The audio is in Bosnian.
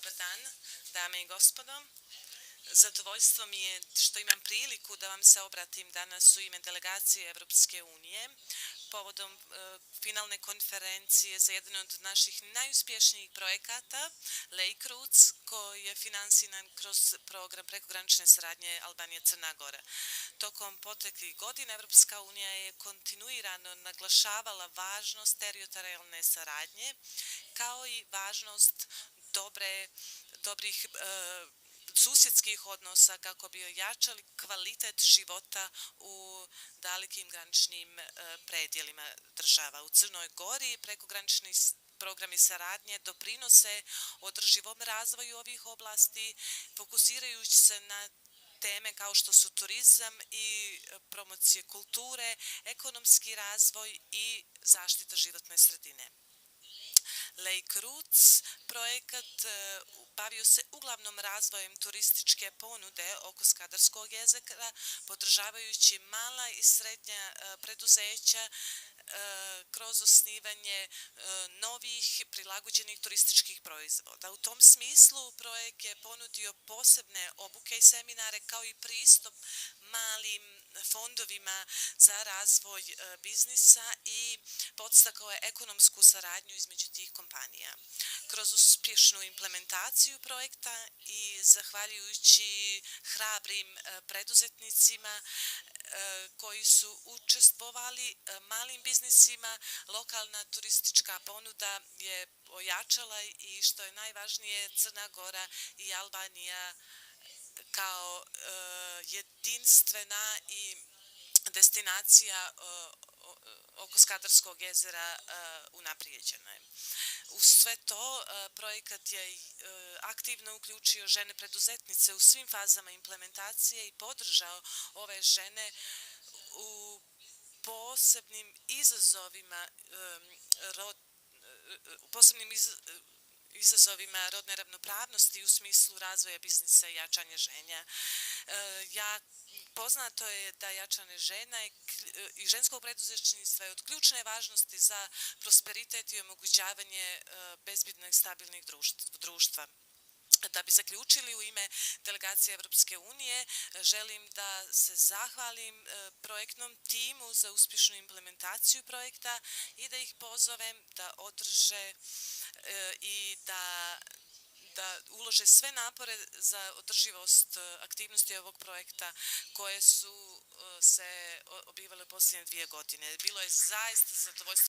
Dobar dan, dame i gospodo. Zadovoljstvo mi je što imam priliku da vam se obratim danas u ime delegacije Evropske unije povodom finalne konferencije za jedan od naših najuspješnijih projekata, Lake Roots, koji je finansiran kroz program prekogranične saradnje Albanija-Crna Gora. Tokom proteklih godina Evropska unija je kontinuirano naglašavala važnost teritorijalne saradnje kao i važnost dobrih susjedskih odnosa kako bi ojačali kvalitet života u dalekim graničnim predjelima država. U Crnoj Gori prekogranični programi saradnje doprinose održivom razvoju ovih oblasti, fokusirajući se na teme kao što su turizam i promocije kulture, ekonomski razvoj i zaštita životne sredine. Lake Roots projekat bavio se uglavnom razvojem turističke ponude oko Skadarskog jezera, podržavajući mala i srednja preduzeća kroz osnivanje novih prilagođenih turističkih proizvoda. U tom smislu projekt je ponudio posebne obuke i seminare kao i pristup malim fondovima za razvoj biznisa i podstakao je ekonomsku saradnju između tih kompanija. Kroz uspješnu implementaciju projekta i zahvaljujući hrabrim preduzetnicima koji su učestvovali malim biznisima, lokalna turistička ponuda je ojačala i što je najvažnije Crna Gora i Albanija kao jedinstvena i destinacija oko Skadarskog jezera unaprijeđena je. Uz sve to, projekat je aktivno uključio žene preduzetnice u svim fazama implementacije i podržao ove žene u posebnim izazovima rodne ravnopravnosti u smislu razvoja biznisa i jačanja žena. Poznato je da jačanje žena i ženskog preduzetništva je od ključne važnosti za prosperitet i omogućavanje bezbjednog i stabilnih društva. Da bi zaključili u ime delegacije Evropske unije, želim da se zahvalim projektnom timu za uspješnu implementaciju projekta i da ih pozovem da održe i da ulože sve napore za održivost aktivnosti ovog projekta koje su se obivale posljednje 2 godine. Bilo je zaista zadovoljstvo